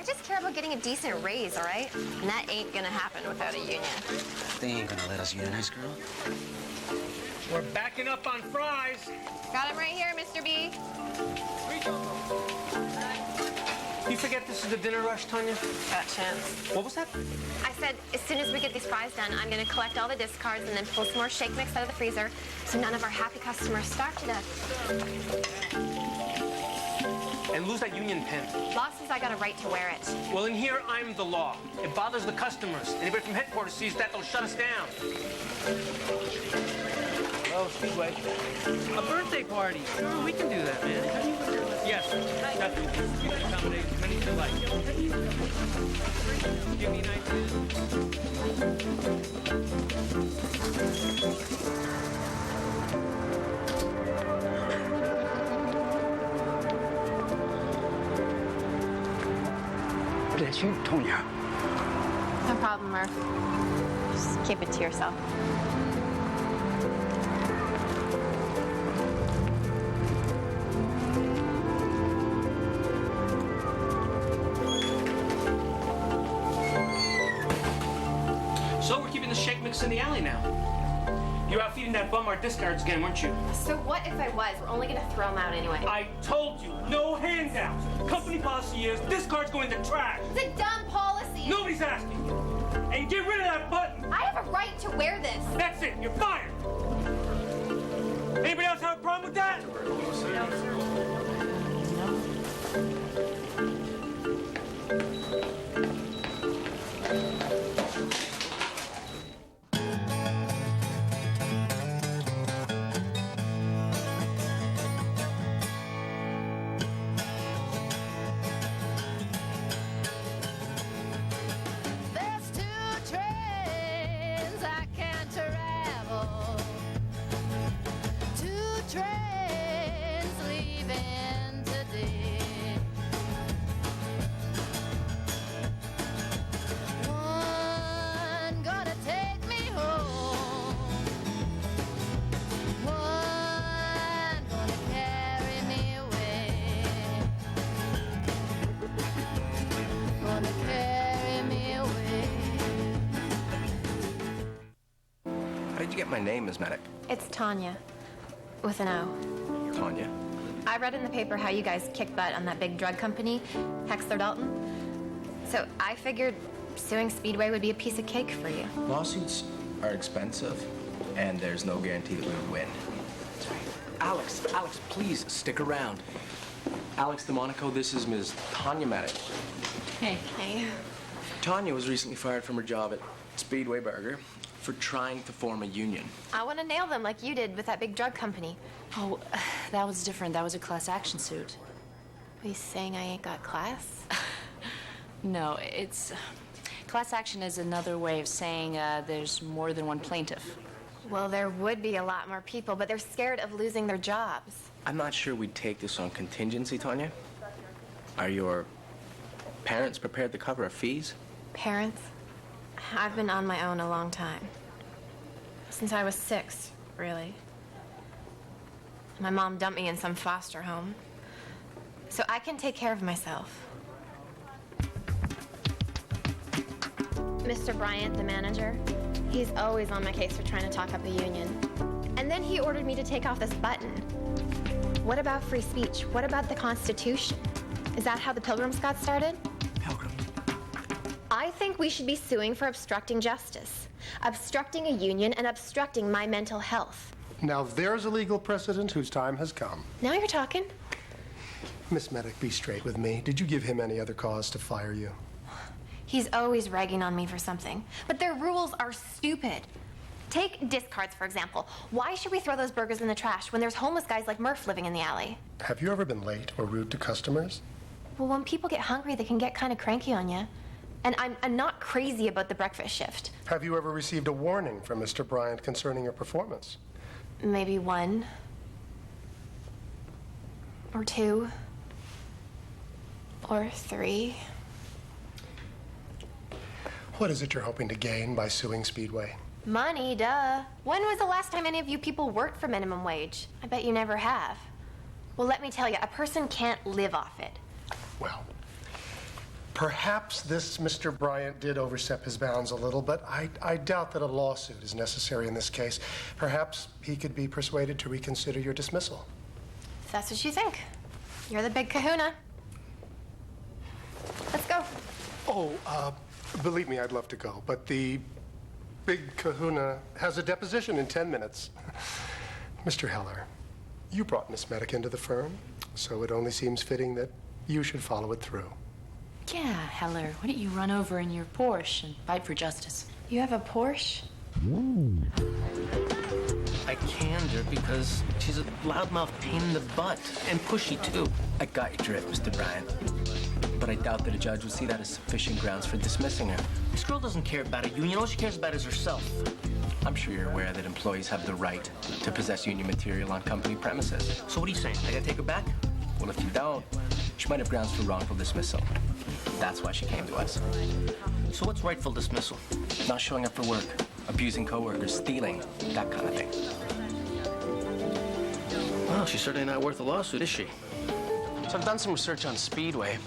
just care about getting a decent raise, all right? And that ain't gonna happen without a union. They ain't gonna let us unionize, girl. We're backing up on fries. Got him right here, Mr. B. You forget this is the dinner rush, Tonya? Got a chance. What was that? I said, as soon as we get these fries done, I'm gonna collect all the discards and then pull some more shake mix out of the freezer so none of our happy customers starve to death. And lose that union pin. Law says I got a right to wear it. Well, in here, I'm the law. It bothers the customers. Anybody from headquarters sees that, they'll shut us down. Oh, Speedway. A birthday party. Sure, we can do that, man. Yes, definitely. You can accommodate as many as you like. Give me an idea. Bless you, Tonya. No problem, Murph. Just keep it to yourself. So we're keeping the shake mix in the alley now. You're out feeding that bum our discards again, weren't you? So what if I was? We're only gonna throw them out anyway. I told you, no handouts. Company policy is discards go in the trash. It's a dumb policy. Nobody's asking you. And get rid of that button. I have a right to wear this. That's it, you're fired. Anybody else have a problem with that? No, sir. My name is Madek. It's Tonya, with an O. Tonya? I read in the paper how you guys kicked butt on that big drug company, Hexler Dalton. So I figured suing Speedway would be a piece of cake for you. Lawsuits are expensive, and there's no guarantee that we would win. Alex, please stick around. Alex DeMonico, this is Ms. Tonya Madek. Hey. Hey. Tonya was recently fired from her job at Speedway Burger for trying to form a union. I want to nail them like you did with that big drug company. Oh, that was different. That was a class action suit. Are you saying I ain't got class? No, it's... class action is another way of saying there's more than one plaintiff. Well, there would be a lot more people, but they're scared of losing their jobs. I'm not sure we'd take this on contingency, Tonya. Are your parents prepared to cover our fees? Parents? I've been on my own a long time. Since I was 6, really. My mom dumped me in some foster home. So I can take care of myself. Mr. Bryant, the manager, he's always on my case for trying to talk up a union. And then he ordered me to take off this button. What about free speech? What about the Constitution? Is that how the Pilgrims got started? Pilgrims? I think we should be suing for obstructing justice, obstructing a union, and obstructing my mental health. Now there's a legal precedent whose time has come. Now you're talking. Miss Madek, be straight with me. Did you give him any other cause to fire you? He's always ragging on me for something, but their rules are stupid. Take discards, for example. Why should we throw those burgers in the trash when there's homeless guys like Murph living in the alley? Have you ever been late or rude to customers? Well, when people get hungry, they can get kind of cranky on you. And I'm not crazy about the breakfast shift. Have you ever received a warning from Mr. Bryant concerning your performance? Maybe 1 or 2 or 3. What is it you're hoping to gain by suing Speedway? Money, duh. When was the last time any of you people worked for minimum wage? I bet you never have. Well, let me tell you, a person can't live off it. Well, Perhaps this Mr. Bryant did overstep his bounds a little, but I doubt that a lawsuit is necessary in this case. Perhaps he could be persuaded to reconsider your dismissal. If that's what you think. You're the big kahuna. Let's go. Oh, believe me, I'd love to go, but the big kahuna has a deposition in 10 minutes. Mr. Heller, you brought Miss Madek into the firm, so it only seems fitting that you should follow it through. Yeah, Heller, why don't you run over in your Porsche and fight for justice? You have a Porsche? I canned her because she's a loudmouth pain in the butt, and pushy, too. I got your drift, Mr. Bryant. But I doubt that a judge would see that as sufficient grounds for dismissing her. This girl doesn't care about a union. All she cares about is herself. I'm sure you're aware that employees have the right to possess union material on company premises. So what are you saying? I gotta take her back? Well, if you don't, she might have grounds for wrongful dismissal. That's why she came to us. So what's rightful dismissal? Not showing up for work, abusing coworkers, stealing, that kind of thing. Well, she's certainly not worth a lawsuit, is she? So I've done some research on Speedway.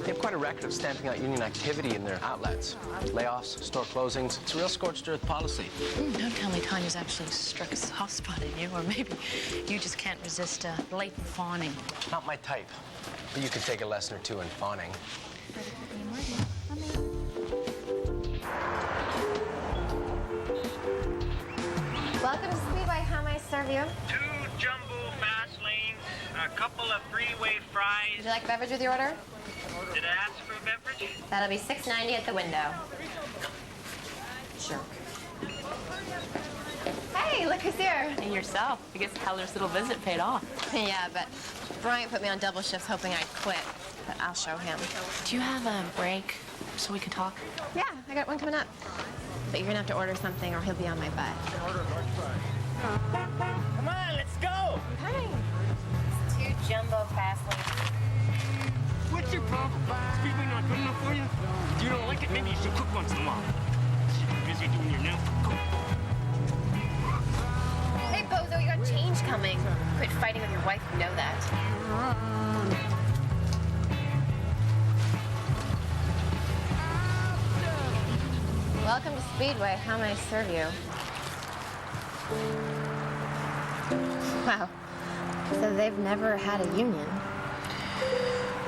They have quite a record of stamping out union activity in their outlets. Layoffs, store closings. It's a real scorched earth policy. Don't tell me Tanya's actually struck a soft spot in you, or maybe you just can't resist blatant fawning. Not my type. But you could take a lesson or two in fawning. Welcome to Speedway. How may I serve you? 2 jumbo fast lanes, a couple of three-way fries. Would you like a beverage with your order? Did I ask for a beverage? That'll be $6.90 at the window. Sure. Hey, look who's here. And yourself. I guess Heller's little visit paid off. Yeah, but Bryant put me on double shifts hoping I'd quit. But I'll show him. Do you have a break so we can talk? Yeah, I got one coming up. But you're gonna have to order something or he'll be on my butt. Come on, let's go! Coming. 2 jumbo fast lanes. What's your problem? Speedway not good enough for you? If you don't like it, maybe you should cook once in a while. You're busy doing your nails. Hey, Bozo, you got change coming. Quit fighting with your wife, you know that. Welcome to Speedway. How may I serve you? Wow. So they've never had a union.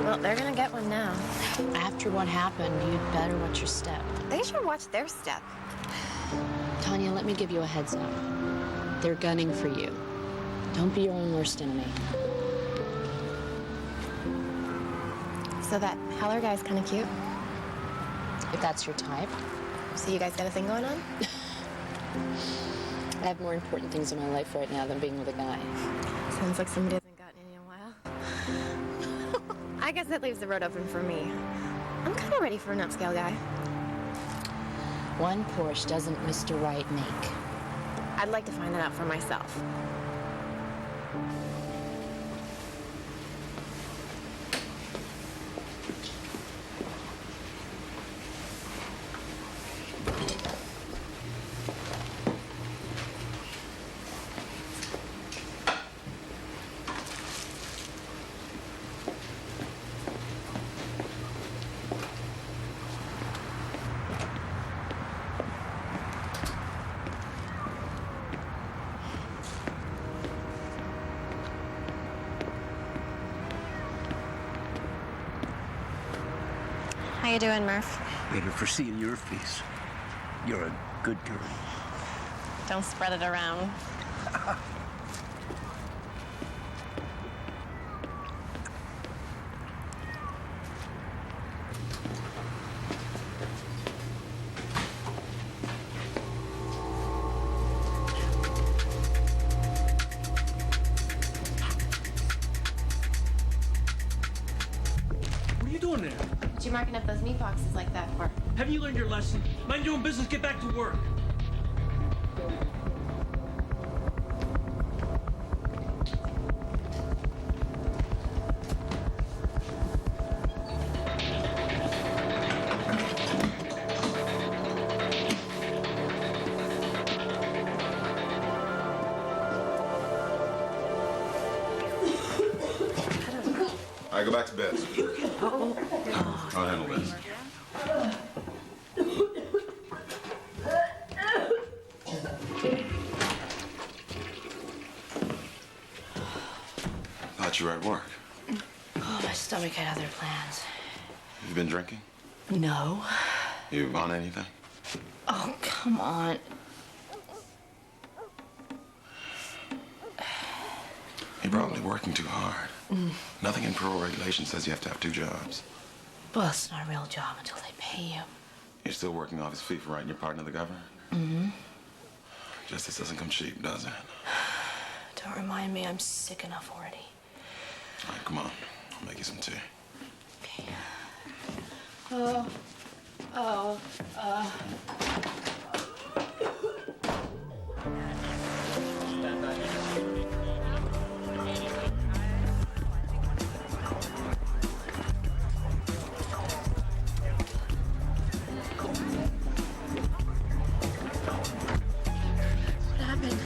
Well, they're gonna get one now. After what happened, you'd better watch your step. They should watch their step. Tanya, let me give you a heads up. They're gunning for you. Don't be your own worst enemy. So that Heller guy's kind of cute. If that's your type. So you guys got a thing going on? I have more important things in my life right now than being with a guy. Sounds like somebody hasn't gotten any in a while. I guess that leaves the road open for me. I'm kind of ready for an upscale guy. One Porsche doesn't Mr. Right make. I'd like to find that out for myself. How you doing, Murph? Later for seeing your face. You're a good girl. Don't spread it around. What are you doing there? What you marking up those meat boxes like that for? Haven't you learned your lesson? Mind your own business, get back to work. right, go back to bed. I'll handle this. Thought you were at work. Oh, my stomach had other plans. You been drinking? No. You on anything? Oh, come on. You're probably working too hard. Nothing in parole regulation says you have to have 2 jobs. Well, it's not a real job until they pay you. You're still working off his fee for writing your part in the governor? Justice doesn't come cheap, does it? Don't remind me, I'm sick enough already. All right, come on. I'll make you some tea. Okay. What happened?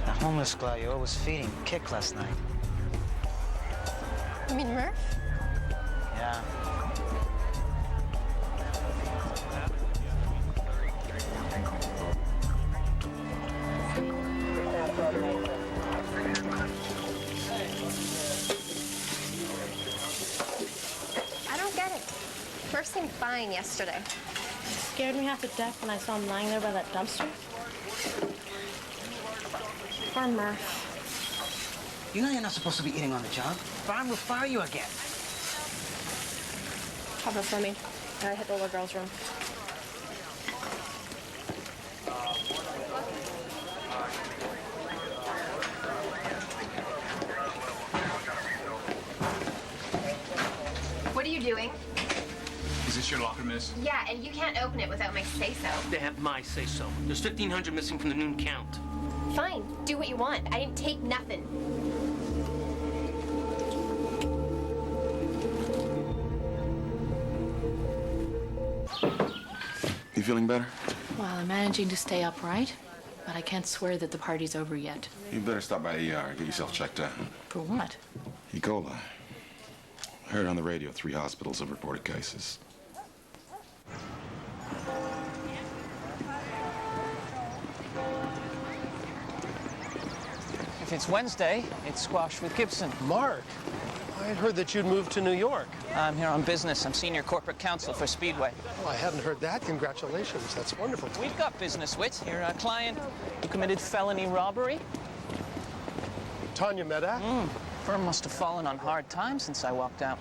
The homeless Gladio was feeding Kick last night. You mean Murph? Yeah. I don't get it. Murph seemed fine yesterday. Scared me half to death when I saw him lying there by that dumpster. Poor Murph. You know you're not supposed to be eating on the job. Brian will fire you again. Cover for me. I hit the little girl's room. What are you doing? Is this your locker, miss? Yeah, and you can't open it without my say-so. They have my say-so. There's 1,500 missing from the noon count. Fine, do what you want. I didn't take nothing. You feeling better? Well, I'm managing to stay upright, but I can't swear that the party's over yet. You better stop by the ER and get yourself checked out. For what? E. coli. I heard on the radio 3 hospitals have reported cases. If it's Wednesday, it's squash with Gibson. Mark, I had heard that you'd moved to New York. I'm here on business. I'm Senior Corporate Counsel for Speedway. Oh, I hadn't heard that. Congratulations. That's wonderful. We've got business, Whit. Your client who committed felony robbery. Tonya Madek? Firm must have fallen on hard times since I walked out.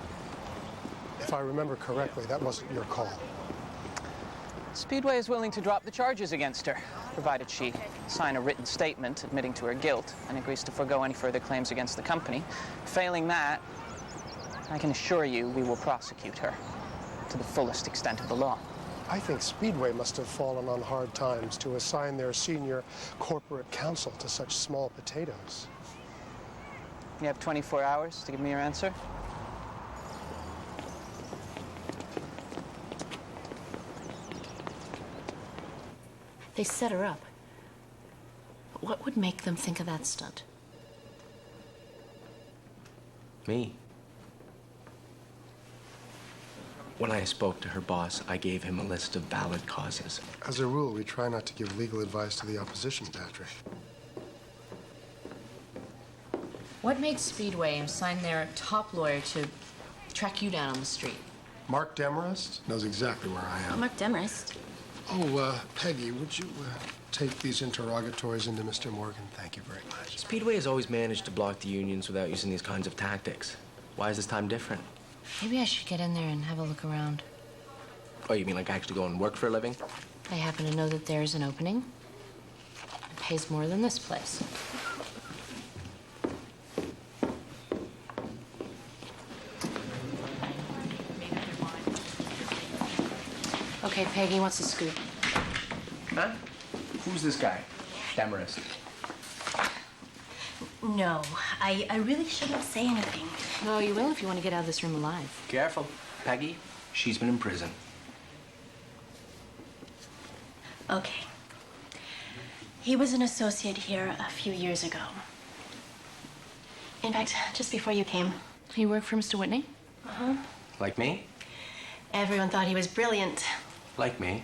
If I remember correctly, that wasn't your call. Speedway is willing to drop the charges against her, provided she sign a written statement admitting to her guilt and agrees to forego any further claims against the company. Failing that, I can assure you we will prosecute her to the fullest extent of the law. I think Speedway must have fallen on hard times to assign their senior corporate counsel to such small potatoes. You have 24 hours to give me your answer. They set her up. What would make them think of that stunt? Me. When I spoke to her boss, I gave him a list of valid causes. As a rule, we try not to give legal advice to the opposition, Patrick. What made Speedway assign their top lawyer to track you down on the street? Mark Demarest knows exactly where I am. Mark Demarest. Oh, Peggy, would you take these interrogatories into Mr. Morgan? Thank you very much. Speedway has always managed to block the unions without using these kinds of tactics. Why is this time different? Maybe I should get in there and have a look around. Oh, you mean like actually go and work for a living? I happen to know that there's an opening. It pays more than this place. Okay, Peggy, what's the scoop? Huh? Who's this guy? Demarest. No, I really shouldn't say anything. No, you will if you want to get out of this room alive. Careful. Peggy, she's been in prison. Okay. He was an associate here a few years ago. In fact, just before you came. You work for Mr. Whitney? Uh-huh. Like me? Everyone thought he was brilliant. Like me?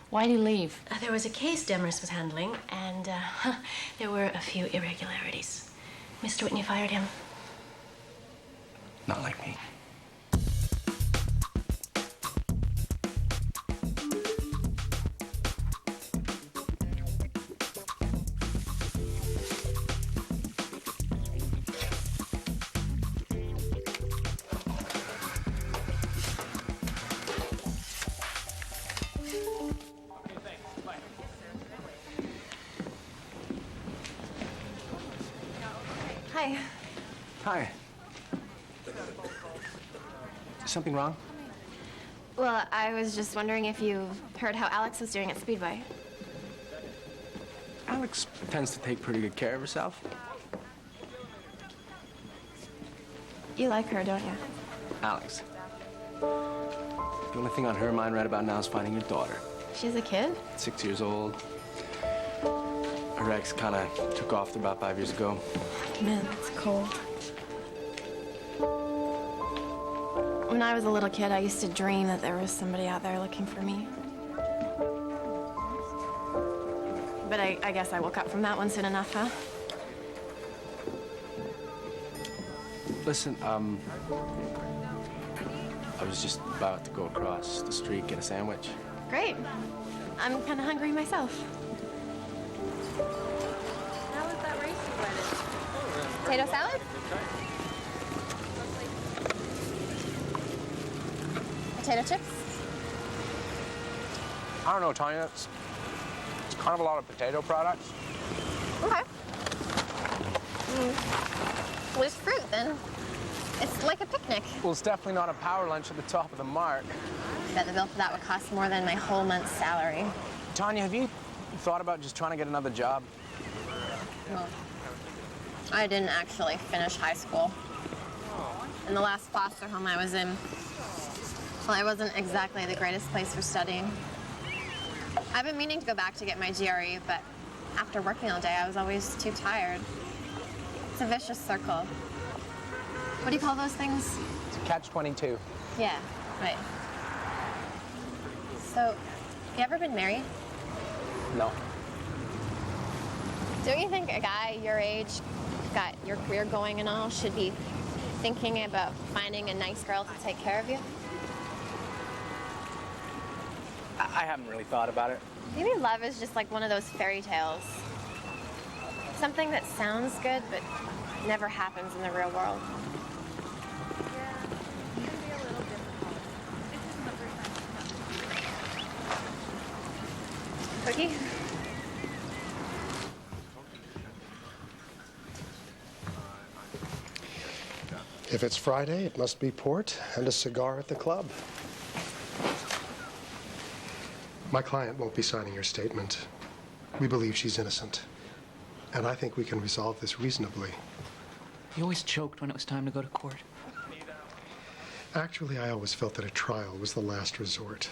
Why'd he leave? There was a case Demers was handling, and there were a few irregularities. Mr. Whitney fired him. Not like me. Hi. Hi. Is something wrong? Well, I was just wondering if you heard how Alex was doing at Speedway. Alex tends to take pretty good care of herself. You like her, don't you? Alex. The only thing on her mind right about now is finding your daughter. She's a kid? 6 years old. Her ex kind of took off about 5 years ago. Man, that's cold. When I was a little kid, I used to dream that there was somebody out there looking for me. But I guess I woke up from that one soon enough, huh? Listen, I was just about to go across the street, get a sandwich. Great. I'm kind of hungry myself. How was that race you went in? Potato salad? Potato chips? I don't know, Tonya. It's kind of a lot of potato products. Okay. Where's fruit, then? It's like a picnic. Well, it's definitely not a power lunch at the top of the mark. I bet the bill for that would cost more than my whole month's salary. Tonya, have you thought about just trying to get another job? Well, I didn't actually finish high school. And the last foster home I was in, well, it wasn't exactly the greatest place for studying. I've been meaning to go back to get my GRE, but after working all day, I was always too tired. It's a vicious circle. What do you call those things? It's a catch-22. Yeah, right. So, you ever been married? No. Don't you think a guy your age, got your career going and all, should be thinking about finding a nice girl to take care of you? I haven't really thought about it. Maybe love is just like one of those fairy tales. Something that sounds good, but never happens in the real world. Cookie? If it's Friday, it must be port and a cigar at the club. My client won't be signing your statement. We believe she's innocent. And I think we can resolve this reasonably. You always choked when it was time to go to court. Actually, I always felt that a trial was the last resort.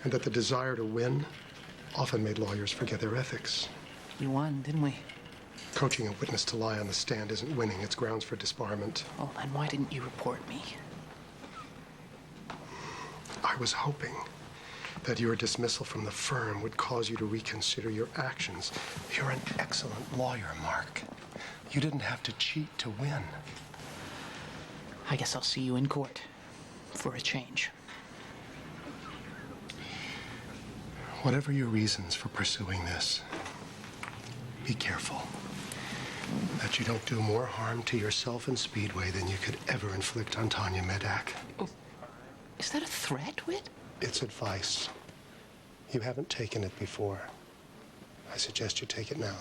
And that the desire to win often made lawyers forget their ethics. We won, didn't we? Coaching a witness to lie on the stand isn't winning. It's grounds for disbarment. Well, then why didn't you report me? I was hoping that your dismissal from the firm would cause you to reconsider your actions. You're an excellent lawyer, Mark. You didn't have to cheat to win. I guess I'll see you in court for a change. Whatever your reasons for pursuing this, be careful that you don't do more harm to yourself and Speedway than you could ever inflict on Tonya Madek. Oh, is that a threat, Whit? It's advice. You haven't taken it before. I suggest you take it now.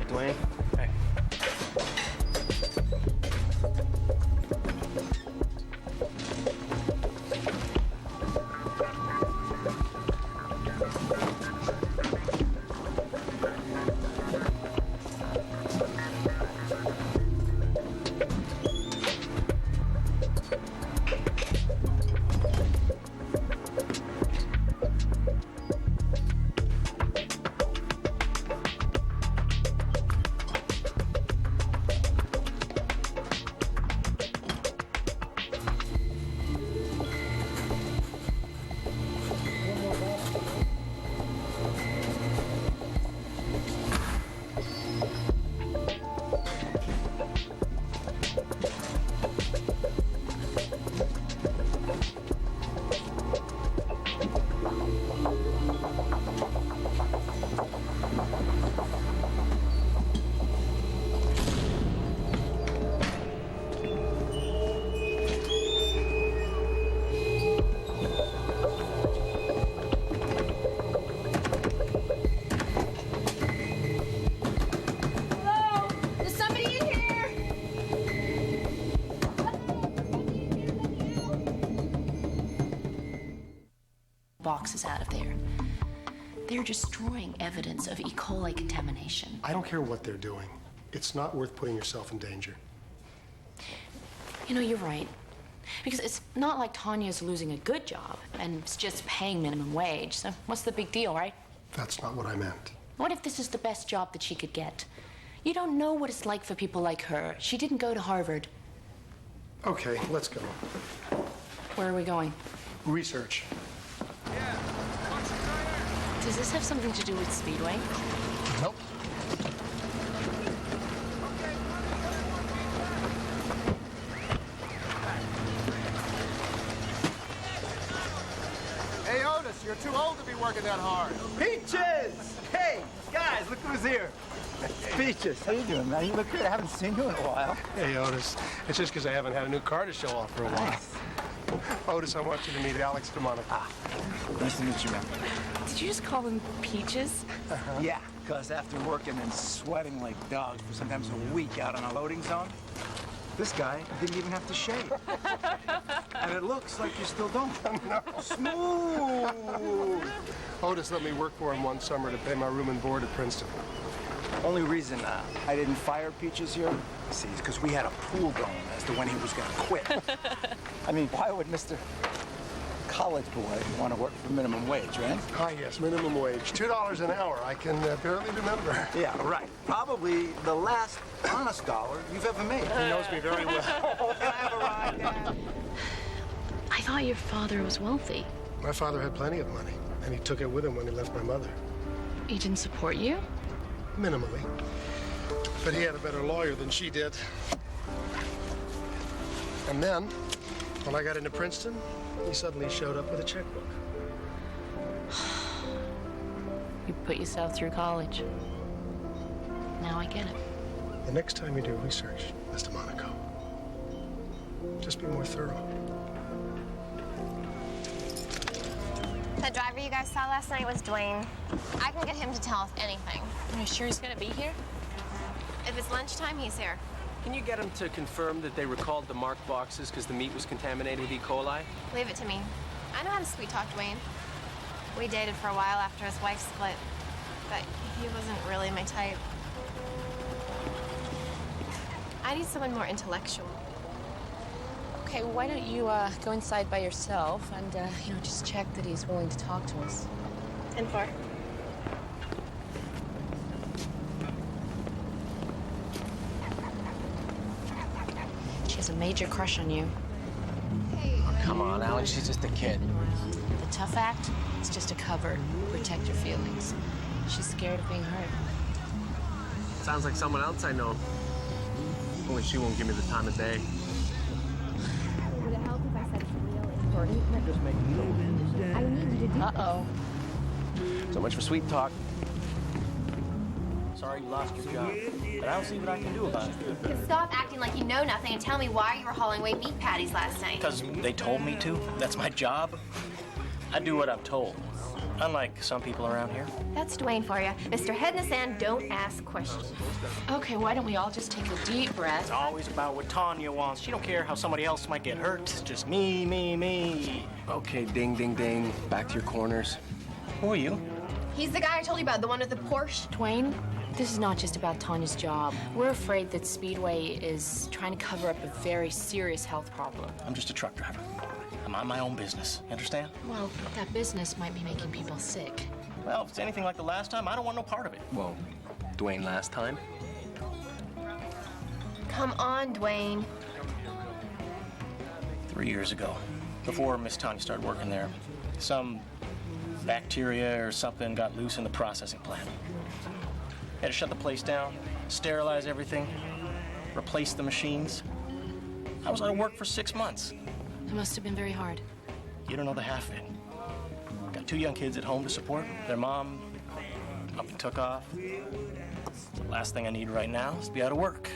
Dwayne? Hey. boxes out of there. They're destroying evidence of E. coli contamination. I don't care what they're doing. It's not worth putting yourself in danger. You know, you're right. Because it's not like Tonya's losing a good job, and it's just paying minimum wage. So what's the big deal, right? That's not what I meant. What if this is the best job that she could get? You don't know what it's like for people like her. She didn't go to Harvard. Okay, let's go. Where are we going? Research. Does this have something to do with Speedway? Nope. Hey, Otis, you're too old to be working that hard. Peaches! Hey, guys, look who's here. Peaches, how you doing, man? You look good. I haven't seen you in a while. Hey, Otis. It's just because I haven't had a new car to show off for a while. Nice. Otis, I want you to meet Alex DeMonaco. Ah, nice to meet you, man. Did you just call them Peaches? Yeah, because after working and sweating like dogs for sometimes a week out on a loading zone, this guy didn't even have to shave. And it looks like you still don't. No. Smooth! Otis let me work for him one summer to pay my room and board at Princeton. Only reason I didn't fire Peaches here, see, is because we had a pool going as to when he was going to quit. I mean, why would Mr. College boy want to work for minimum wage, right? Ah, yes, minimum wage. $2 an hour. I can barely remember. Yeah, right. Probably the last honest dollar you've ever made. He knows me very well. Can I have a ride, Dad? I thought your father was wealthy. My father had plenty of money, and he took it with him when he left my mother. He didn't support you? Minimally. But he had a better lawyer than she did. And then, when I got into Princeton, he suddenly showed up with a checkbook. You put yourself through college. Now I get it. The next time you do research, Mr. Monaco, just be more thorough. The driver you guys saw last night was Dwayne. I can get him to tell us anything. Are you sure he's gonna be here? If it's lunchtime, he's here. Can you get them to confirm that they recalled the marked boxes because the meat was contaminated with E. coli? Leave it to me. I know how to sweet talk Dwayne. We dated for a while after his wife split, but he wasn't really my type. I need someone more intellectual. Okay, why don't you go inside by yourself and, just check that he's willing to talk to us. 10-4. She has a major crush on you. Hey. Come on, Alex, she's just a kid. The tough act, it's just a cover. Protect your feelings. She's scared of being hurt. Sounds like someone else I know. Only she won't give me the time of day. Would it help if I said it's real important? Just make me I need you to do Uh-oh. So much for sweet talk. Sorry you lost your job, but I don't see what I can do about it. Stop acting like you know nothing and tell me why you were hauling away meat patties last night. Because they told me to. That's my job. I do what I'm told. Unlike some people around here. That's Dwayne for you. Mr. Head in the Sand, don't ask questions. Okay, why don't we all just take a deep breath? It's always about what Tonya wants. She don't care how somebody else might get hurt. It's just me, me, me. Okay, ding, ding, ding. Back to your corners. Who are you? He's the guy I told you about, the one with the Porsche. Dwayne, this is not just about Tonya's job. We're afraid that Speedway is trying to cover up a very serious health problem. I'm just a truck driver. I mind my own business. You understand? Well, that business might be making people sick. Well, if it's anything like the last time, I don't want no part of it. Whoa, Dwayne last time? Come on, Dwayne. 3 years ago, before Miss Tonya started working there, some bacteria or something got loose in the processing plant. Had to shut the place down, sterilize everything, replace the machines. I was out of work for 6 months. It must have been very hard. You don't know the half of it. Got 2 young kids at home to support. Their mom up and took off. The last thing I need right now is to be out of work.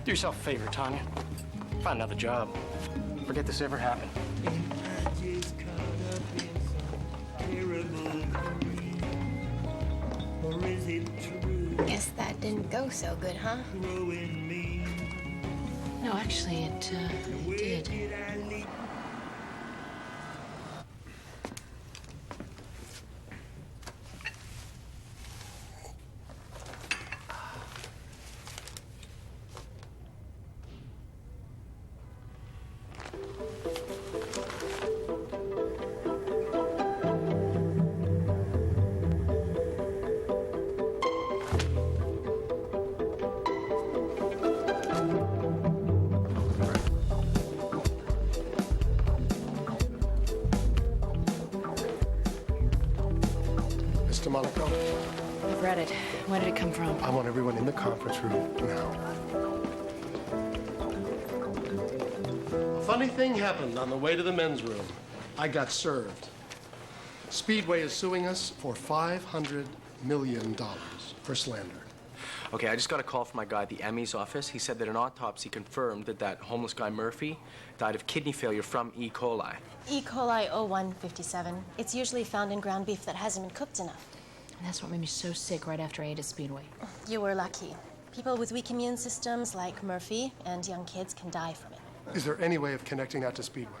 Do yourself a favor, Tonya. Find another job. Forget this ever happened. Guess that didn't go so good, huh? No, actually, it did. regret it. Where did it come from? I want everyone in the conference room now. A funny thing happened on the way to the men's room. I got served. Speedway is suing us for $500 million for slander. Okay, I just got a call from my guy at the ME's office. He said that an autopsy confirmed that homeless guy Murphy died of kidney failure from E. coli. E. coli 0157. It's usually found in ground beef that hasn't been cooked enough. And that's what made me so sick right after I ate at Speedway. You were lucky. People with weak immune systems like Murphy and young kids can die from it. Is there any way of connecting that to Speedway?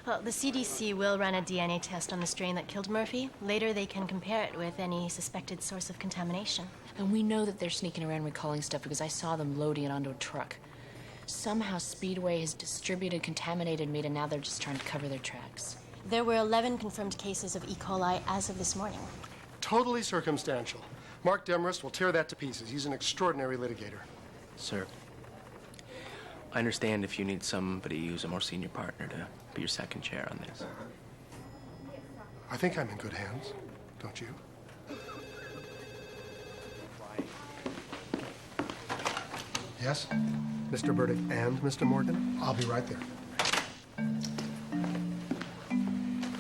Well, the CDC will run a DNA test on the strain that killed Murphy. Later, they can compare it with any suspected source of contamination. And we know that they're sneaking around recalling stuff because I saw them loading it onto a truck. Somehow Speedway has distributed contaminated meat and now they're just trying to cover their tracks. There were 11 confirmed cases of E. coli as of this morning. Totally circumstantial. Mark Demarest will tear that to pieces. He's an extraordinary litigator. Sir, I understand if you need somebody who's a more senior partner to be your second chair on this. I think I'm in good hands, don't you? Yes, Mr. Burdick and Mr. Morgan? I'll be right there.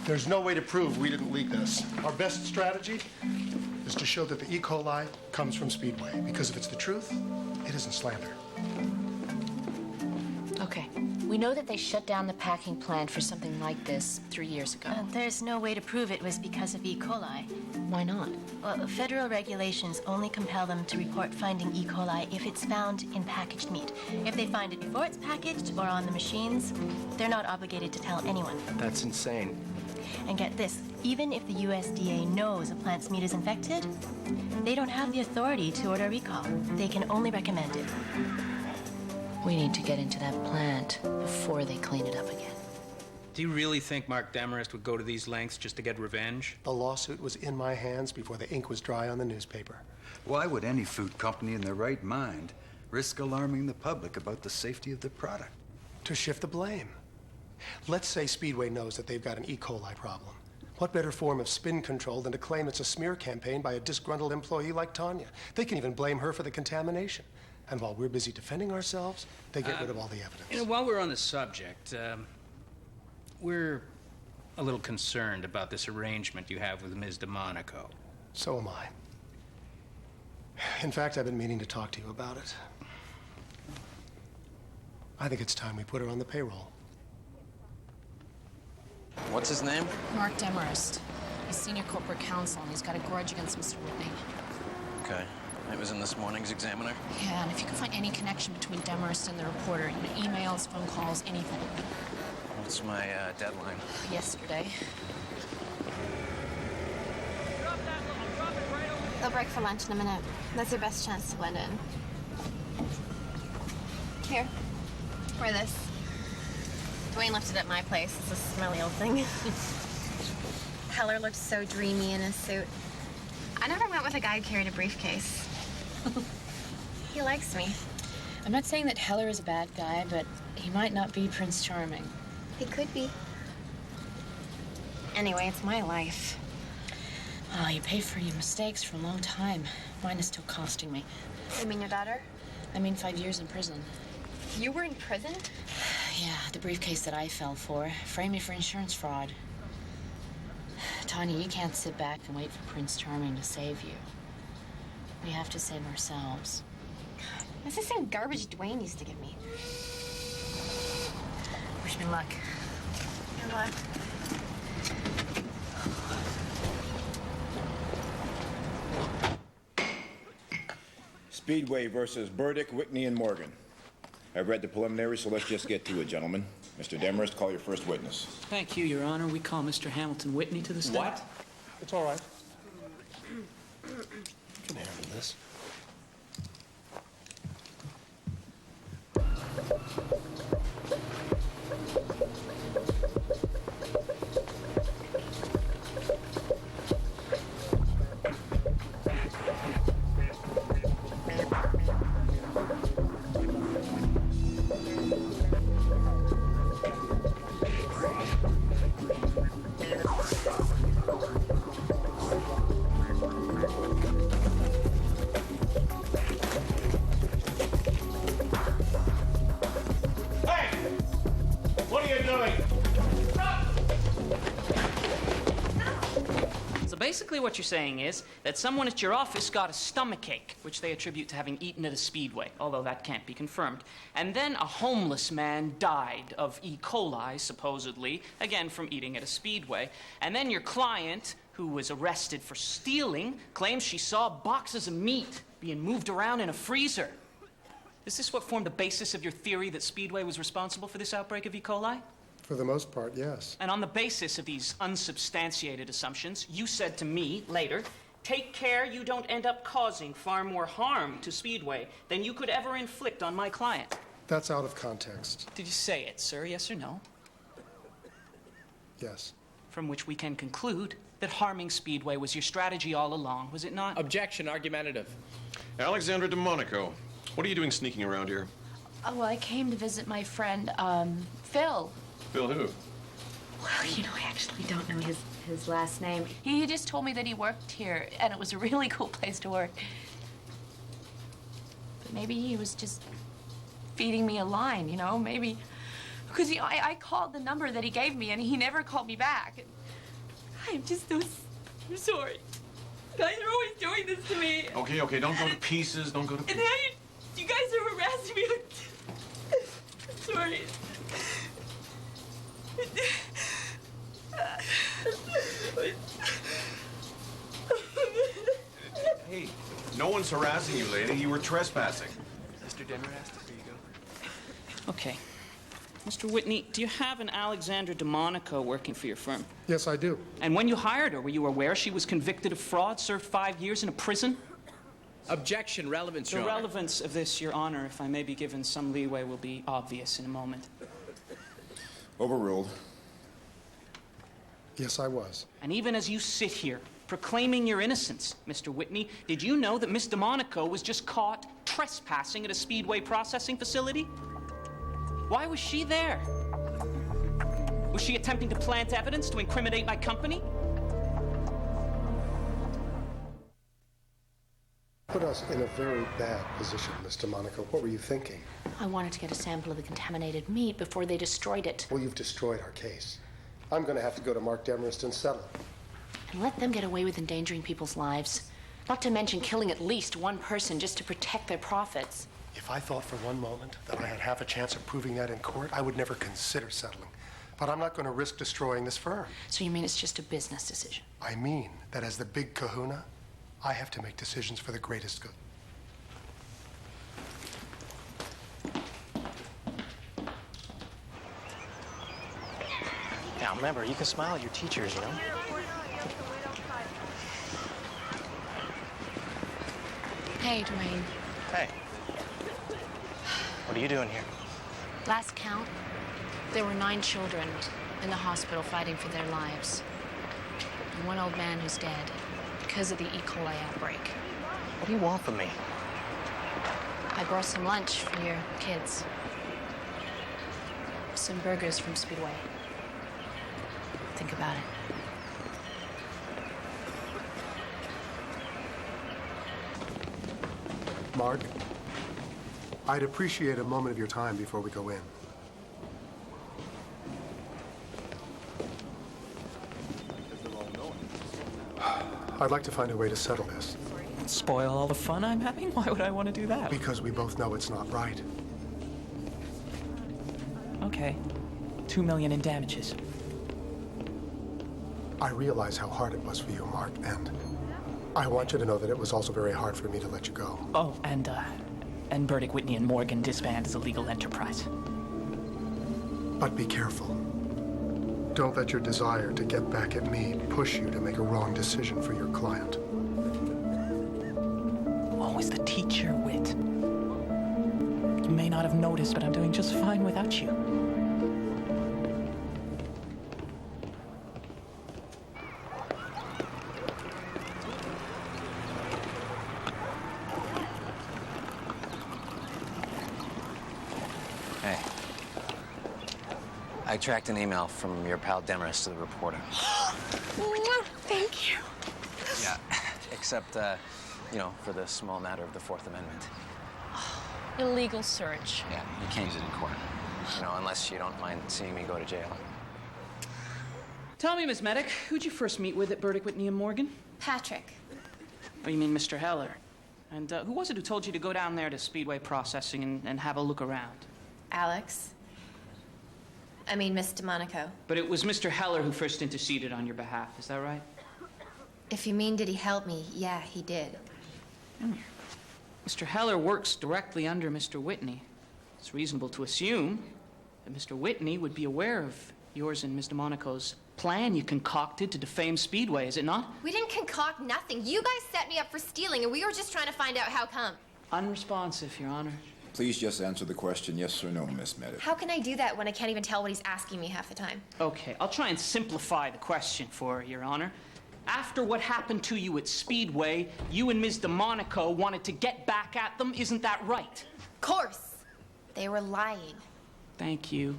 There's no way to prove we didn't leak this. Our best strategy is to show that the E. coli comes from Speedway, because if it's the truth, it isn't slander. Okay. We know that they shut down the packing plant for something like this 3 years ago. There's no way to prove it was because of E. coli. Why not? Well, federal regulations only compel them to report finding E. coli if it's found in packaged meat. If they find it before it's packaged or on the machines, they're not obligated to tell anyone. That's insane. And get this, even if the USDA knows a plant's meat is infected, they don't have the authority to order a recall. They can only recommend it. We need to get into that plant before they clean it up again. Do you really think Mark Demarest would go to these lengths just to get revenge? The lawsuit was in my hands before the ink was dry on the newspaper. Why would any food company in their right mind risk alarming the public about the safety of their product? To shift the blame. Let's say Speedway knows that they've got an E. coli problem. What better form of spin control than to claim it's a smear campaign by a disgruntled employee like Tonya? They can even blame her for the contamination. And while we're busy defending ourselves, they get rid of all the evidence. You know, while we're on the subject, we're a little concerned about this arrangement you have with Ms. DeMonico. So am I. In fact, I've been meaning to talk to you about it. I think it's time we put her on the payroll. What's his name? Mark Demarest. He's Senior Corporate Counsel, and he's got a grudge against Mr. Whitney. Okay. It was in this morning's Examiner. Yeah, and if you can find any connection between Demarest and the reporter, you know, emails, phone calls, anything. What's my deadline? Yesterday. They'll break for lunch in a minute. That's your best chance to blend in. Here. Wear this. Dwayne left it at my place. It's a smelly old thing. Heller looked so dreamy in his suit. I never went with a guy who carried a briefcase. He likes me. I'm not saying that Heller is a bad guy, but he might not be Prince Charming. He could be. Anyway, it's my life. Oh, you paid for your mistakes for a long time. Mine is still costing me. You mean your daughter? I mean 5 years in prison. You were in prison? Yeah, the briefcase that I fell for. Framed me for insurance fraud. Tonya, you can't sit back and wait for Prince Charming to save you. We have to save ourselves. That's the same garbage Dwayne used to give me. Wish me luck. Good luck. Speedway versus Burdick, Whitney, and Morgan. I've read the preliminary, so let's just get to it, gentlemen. Mr. Demarest, call your first witness. Thank you, Your Honor. We call Mr. Hamilton Whitney to the stand. What? It's all right. You can handle this. basically what you're saying is that someone at your office got a stomachache, which they attribute to having eaten at a Speedway, although that can't be confirmed. And then a homeless man died of E. coli, supposedly, again from eating at a Speedway. And then your client, who was arrested for stealing, claims she saw boxes of meat being moved around in a freezer. Is this what formed the basis of your theory that Speedway was responsible for this outbreak of E. coli? For the most part, yes. And on the basis of these unsubstantiated assumptions, you said to me later, take care you don't end up causing far more harm to Speedway than you could ever inflict on my client. That's out of context. Did you say it, sir? Yes or no? Yes. From which we can conclude that harming Speedway was your strategy all along, was it not? Objection, argumentative. Alexandra DeMonico, what are you doing sneaking around here? Oh, well, I came to visit my friend, Phil. Phil who? Well, you know, I actually don't know his last name. He just told me that he worked here, and it was a really cool place to work. But maybe he was just feeding me a line, you know? Maybe... Because, you know, I called the number that he gave me, and he never called me back. I'm just so... I'm sorry. You guys are always doing this to me. Okay, don't go to pieces, don't go to And pieces. now you guys are harassing me. I'm sorry. Hey, no one's harassing you, lady. You were trespassing. Mr. Demarest, here you go. Okay. Mr. Whitney, do you have an Alexandra DeMonico working for your firm? Yes, I do. And when you hired her, were you aware she was convicted of fraud, served 5 years in a prison? Objection, relevance, The Your Honor. relevance of this, Your Honor, if I may be given some leeway, will be obvious in a moment. Overruled. Yes, I was. And even as you sit here, proclaiming your innocence, Mr. Whitney, did you know that Miss DeMonico was just caught trespassing at a Speedway processing facility? Why was she there? Was she attempting to plant evidence to incriminate my company? Put us in a very bad position, Miss DeMonico. What were you thinking? I wanted to get a sample of the contaminated meat before they destroyed it. Well, you've destroyed our case. I'm going to have to go to Mark Demarest and settle. And let them get away with endangering people's lives. Not to mention killing at least one person just to protect their profits. If I thought for one moment that I had half a chance of proving that in court, I would never consider settling. But I'm not going to risk destroying this firm. So you mean it's just a business decision? I mean that as the big kahuna, I have to make decisions for the greatest good. Now, remember, you can smile at your teachers, you know? Hey, Dwayne. Hey. What are you doing here? Last count, there were 9 children in the hospital fighting for their lives. And one old man who's dead because of the E. coli outbreak. What do you want from me? I brought some lunch for your kids. Some burgers from Speedway. Think about it. Mark, I'd appreciate a moment of your time before we go in. I'd like to find a way to settle this. Spoil all the fun I'm having? Why would I want to do that? Because we both know it's not right. Okay. $2 million in damages. I realize how hard it was for you, Mark, and I want you to know that it was also very hard for me to let you go. Oh, and Burdick, Whitney, and Morgan disband as a legal enterprise. But be careful. Don't let your desire to get back at me push you to make a wrong decision for your client. Always the teacher, Whit. You may not have noticed, but I'm doing just fine without you. Hey. I tracked an email from your pal Demarest to the reporter. Thank you. Yeah, except, you know, for the small matter of the Fourth Amendment. Illegal search. Yeah, you can't use it in court. You know, unless you don't mind seeing me go to jail. Tell me, Miss Madek, who'd you first meet with at Burdick, Whitney, and Morgan? Patrick. Oh, you mean Mr. Heller? And who was it who told you to go down there to Speedway Processing and have a look around? Alex. I mean, Miss DeMonico. But it was Mr. Heller who first interceded on your behalf, is that right? If you mean did he help me, yeah, he did. Mr. Heller works directly under Mr. Whitney. It's reasonable to assume that Mr. Whitney would be aware of yours and Ms. DeMonico's plan you concocted to defame Speedway, is it not? We didn't concoct nothing. You guys set me up for stealing, and we were just trying to find out how come. Unresponsive, Your Honor. Please just answer the question yes or no, Miss Madek. How can I do that when I can't even tell what he's asking me half the time? Okay, I'll try and simplify the question for Your Honor. After what happened to you at Speedway, you and Ms. DeMonico wanted to get back at them, isn't that right? Of course. They were lying. Thank you.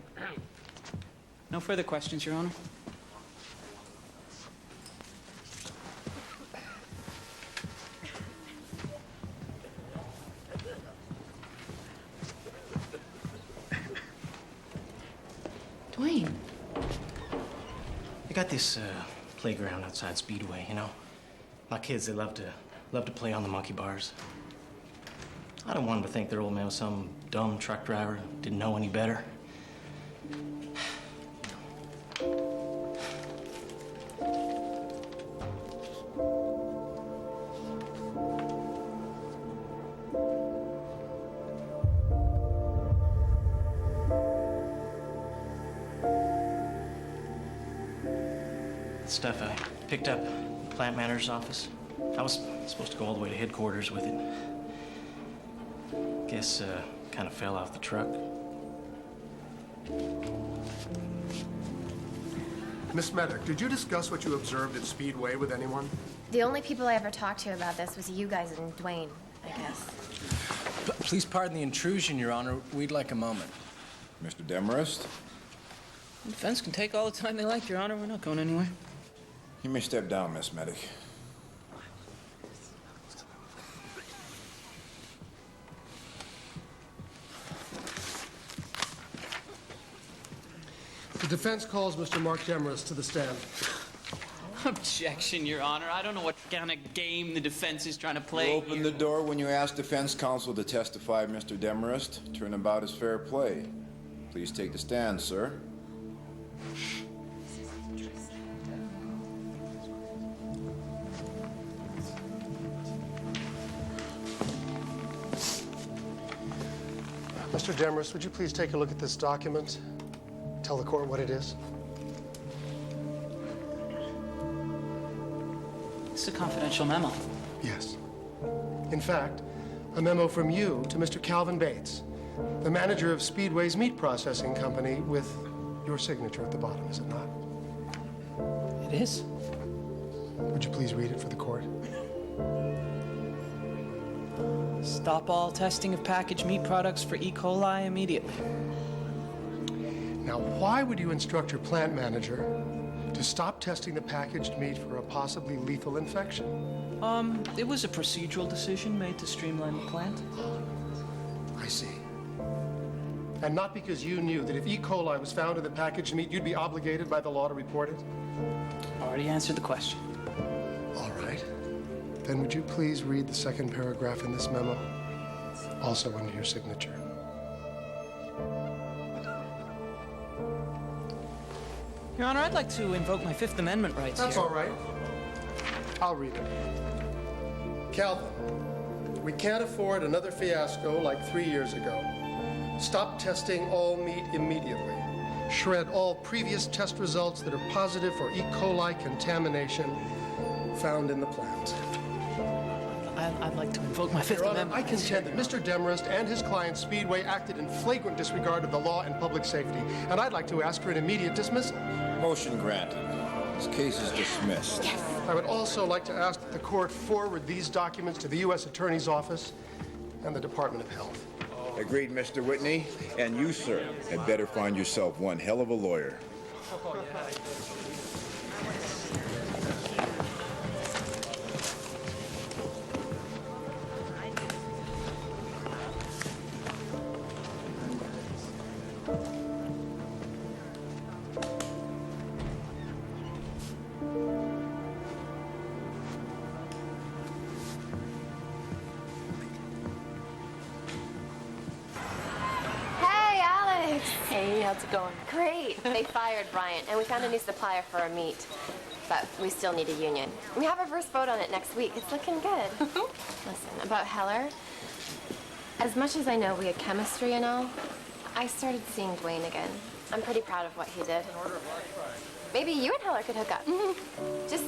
No further questions, Your Honor. Dwayne. I got this playground outside Speedway, you know? My kids, they love to play on the monkey bars. I don't want them to think their old man was some dumb truck driver who didn't know any better. Stuff I picked up at the plant manager's office. I was supposed to go all the way to headquarters with it. Guess kind of fell off the truck. Miss Madek, did you discuss what you observed at Speedway with anyone? The only people I ever talked to about this was you guys and Dwayne, I guess. Please pardon the intrusion, Your Honor. We'd like a moment. Mr. Demarest? The defense can take all the time they like, Your Honor. We're not going anywhere. You may step down, Miss Madek. The defense calls Mr. Mark Demarest to the stand. Objection, Your Honor. I don't know what kind of game the defense is trying to play. You open the door when you ask defense counsel to testify, Mr. Demarest. Turnabout is fair play. Please take the stand, sir. Mr. Demarest, would you please take a look at this document? Tell the court what it is. It's a confidential memo. Yes. In fact, a memo from you to Mr. Calvin Bates, the manager of Speedway's meat processing company, with your signature at the bottom, is it not? It is. Would you please read it for the court? Stop all testing of packaged meat products for E. coli immediately. Now, why would you instruct your plant manager to stop testing the packaged meat for a possibly lethal infection? It was a procedural decision made to streamline the plant. I see. And not because you knew that if E. coli was found in the packaged meat, you'd be obligated by the law to report it? Already answered the question. All right. Then would you please read the second paragraph in this memo, also under your signature? Your Honor, I'd like to invoke my Fifth Amendment rights That's here. all right. I'll read it. Calvin, we can't afford another fiasco like 3 years ago. Stop testing all meat immediately. Shred all previous test results that are positive for E. coli contamination found in the plant. I'd like to invoke my Fifth Your Honor, Amendment. I contend that Mr. Demarest and his client Speedway acted in flagrant disregard of the law and public safety, and I'd like to ask for an immediate dismissal. Motion granted. This case is dismissed. Yes. I would also like to ask that the court forward these documents to the U.S. Attorney's Office and the Department of Health. Agreed, Mr. Whitney. And you, sir, had better find yourself one hell of a lawyer. Hey, how's it going? Great. They fired Bryant, and we found a new supplier for our meat. But we still need a union. We have our first vote on it next week. It's looking good. Listen, about Heller, as much as I know we had chemistry and all, I started seeing Dwayne again. I'm pretty proud of what he did. Maybe you and Heller could hook up. Just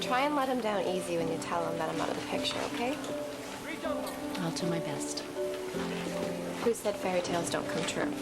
try and let him down easy when you tell him that I'm out of the picture, okay? I'll do my best. Who said fairy tales don't come true?